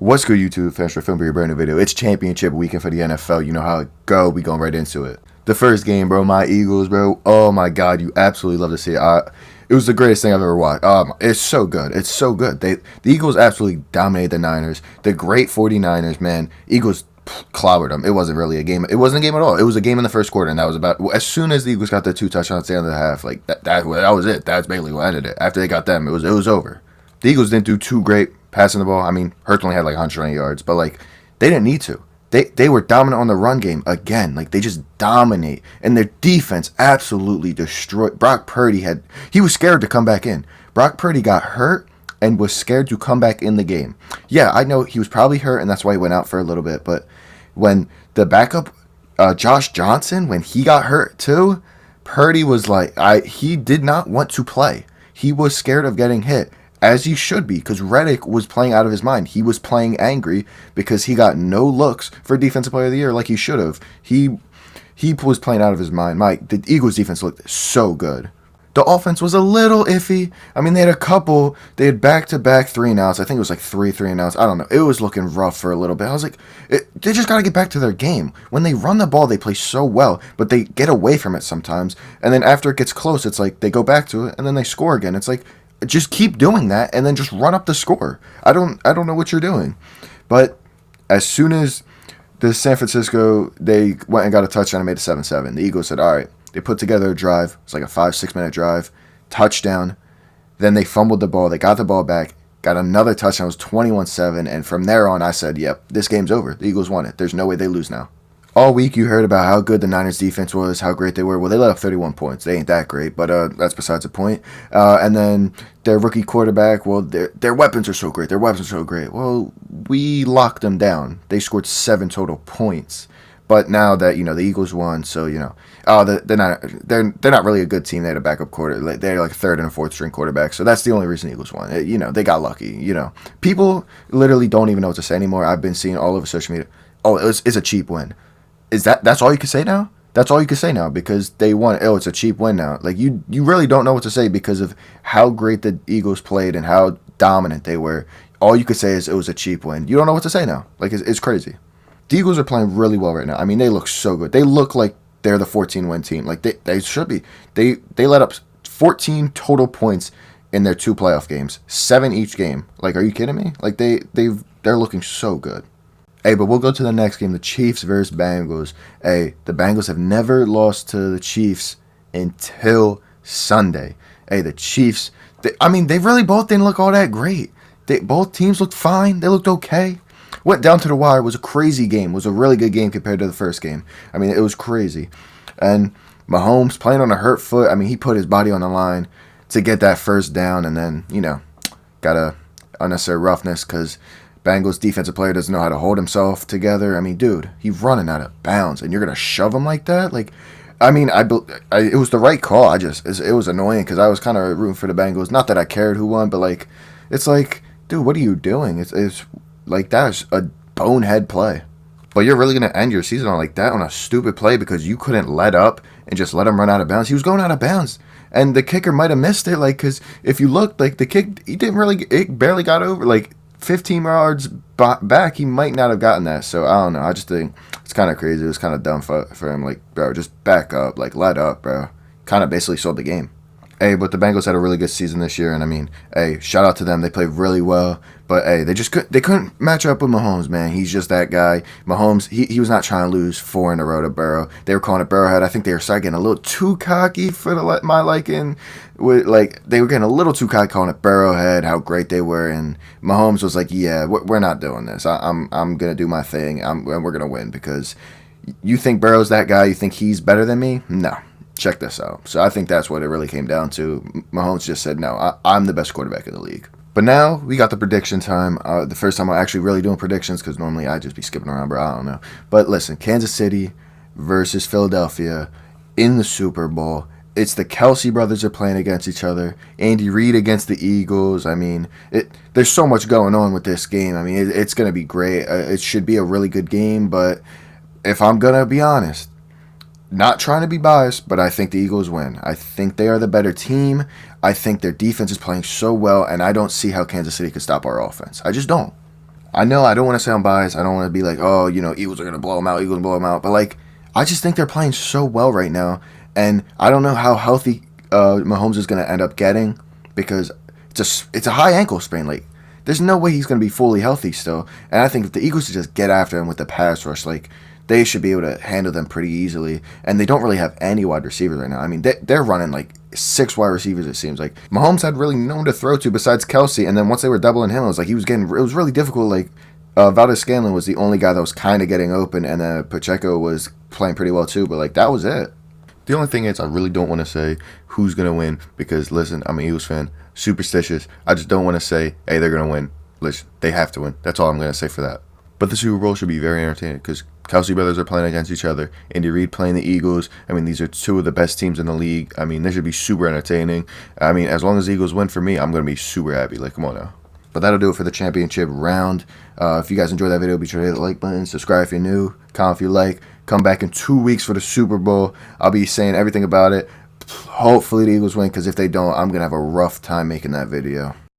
What's good, YouTube fans? For film for your brand new video. It's championship weekend for the NFL. You know how it go. We going right into it. The first game, bro. My Eagles, bro. Oh my God, you absolutely love to see it. It was the greatest thing I've ever watched. It's so good. It's so good. The Eagles absolutely dominated the Niners. The great 49ers, man. Eagles clobbered them. It wasn't really a game. It wasn't a game at all. It was a game in the first quarter, and that was about as soon as the Eagles got their 2 touchdowns at the end of the half. Like that was it. That's basically what ended it. After they got them, it was over. The Eagles didn't do too great passing the ball. I mean, Hurts only had like 120 yards, but like they didn't need to. They were dominant on the run game again. Like they just dominate, and their defense absolutely destroyed. Brock Purdy he was scared to come back in. Brock Purdy got hurt and was scared to come back in the game. Yeah, I know he was probably hurt, and that's why he went out for a little bit. But when the backup, Josh Johnson, when he got hurt too, Purdy was like, he did not want to play. He was scared of getting hit. As he should be, because Reddick was playing out of his mind. He was playing angry because he got no looks for Defensive Player of the Year like he should have. He was playing out of his mind. The Eagles' defense looked so good. The offense was a little iffy. I mean, they had back-to-back 3-and-outs. I think it was like 3-and-outs. I don't know. It was looking rough for a little bit. I was like, they just got to get back to their game. When they run the ball, they play so well, but they get away from it sometimes. And then after it gets close, it's like they go back to it, and then they score again. It's like, just keep doing that and then just run up the score. I don't know what you're doing. But as soon as the San Francisco, they went and got a touchdown and made it 7-7. The Eagles said, all right. They put together a drive. It's like a 5-6 minute drive. Touchdown. Then they fumbled the ball. They got the ball back. Got another touchdown. It was 21-7. And from there on, I said, yep, this game's over. The Eagles won it. There's no way they lose now. All week you heard about how good the Niners defense was, how great they were. Well, they let up 31 points. They ain't that great, but that's besides the point. And then their rookie quarterback, well, their weapons are so great. Their weapons are so great. Well, we locked them down. They scored 7 total points. But now that, the Eagles won, so, they're not really a good team. They had a backup quarter. They're like a 3rd and a 4th string quarterback. So that's the only reason the Eagles won. They got lucky, People literally don't even know what to say anymore. I've been seeing all over social media, oh, it's a cheap win. That's all you can say now? That's all you can say now because they won. Oh, it's a cheap win now. Like you really don't know what to say because of how great the Eagles played and how dominant they were. All you could say is it was a cheap win. You don't know what to say now. Like it's crazy. The Eagles are playing really well right now. I mean, they look so good. They look like they're the 14-win team. Like they should be. They let up 14 total points in their 2 playoff games, 7 each game. Like, are you kidding me? Like they're looking so good. Hey, but we'll go to the next game, the Chiefs versus Bengals. Hey, the Bengals have never lost to the Chiefs until Sunday. Hey, the Chiefs, they really both didn't look all that great. Both teams looked fine. They looked okay. Went down to the wire. It was a crazy game. It was a really good game compared to the first game. I mean, it was crazy. And Mahomes playing on a hurt foot. I mean, he put his body on the line to get that first down and then, got a unnecessary roughness because Bengals defensive player doesn't know how to hold himself together. I mean, dude, he's running out of bounds, and you're gonna shove him like that? Like, I mean, it was the right call. It was annoying because I was kind of rooting for the Bengals. Not that I cared who won, but like, it's like, dude, what are you doing? It's like that's a bonehead play. But you're really gonna end your season on like that on a stupid play because you couldn't let up and just let him run out of bounds. He was going out of bounds. And the kicker might have missed it, like, because if you look, like, the kick, it barely got over, like, 15 yards back, he might not have gotten that. So, I don't know. I just think it's kind of crazy. It was kind of dumb for him. Like, bro, just back up. Like, let up, bro. Kind of basically sold the game. Hey, but the Bengals had a really good season this year. And, I mean, hey, shout out to them. They played really well. But, hey, they couldn't match up with Mahomes, man. He's just that guy. Mahomes, he was not trying to lose 4 in a row to Burrow. They were calling it Burrowhead. I think they were starting getting a little too cocky for my liking. They were getting a little too cocky calling it Burrowhead, how great they were. And Mahomes was like, yeah, we're not doing this. I'm going to do my thing, and we're going to win because you think Burrow's that guy? You think he's better than me? No. Check this out. So I think that's what it really came down to. Mahomes just said, no, I'm the best quarterback in the league. But now we got the prediction time. The first time I'm actually really doing predictions because normally I just be skipping around, bro. I don't know. But listen, Kansas City versus Philadelphia in the Super Bowl. It's the Kelsey brothers are playing against each other. Andy Reid against the Eagles. I mean, there's so much going on with this game. I mean, it's going to be great. It should be a really good game. But if I'm going to be honest, not trying to be biased, but I think the Eagles win. I think they are the better team. I think their defense is playing so well, and I don't see how Kansas City could stop our offense. I just don't. I know I don't want to say I'm biased. I don't want to be like, oh, Eagles are gonna blow them out. Eagles blow them out. But like, I just think they're playing so well right now, and I don't know how healthy Mahomes is gonna end up getting because it's a high ankle sprain. Like, there's no way he's gonna be fully healthy still. And I think if the Eagles should just get after him with the pass rush, like, they should be able to handle them pretty easily. And they don't really have any wide receivers right now. I mean, they're running like 6 wide receivers, it seems like. Mahomes had really no one to throw to besides Kelsey. And then once they were doubling him, it was like it was really difficult. Like, Valdez Scanlon was the only guy that was kind of getting open. And then Pacheco was playing pretty well too. But like, that was it. The only thing is, I really don't want to say who's going to win because, listen, I'm an Eagles fan, superstitious. I just don't want to say, hey, they're going to win. Listen, they have to win. That's all I'm going to say for that. But the Super Bowl should be very entertaining because Kelsey brothers are playing against each other. Andy Reid playing the Eagles. I mean, these are two of the best teams in the league. I mean, this should be super entertaining. I mean, as long as the Eagles win for me, I'm going to be super happy. Like, come on now. But that'll do it for the championship round. If you guys enjoyed that video, be sure to hit the like button, subscribe if you're new, comment if you like. Come back in 2 weeks for the Super Bowl. I'll be saying everything about it. Hopefully the Eagles win, because if they don't, I'm going to have a rough time making that video.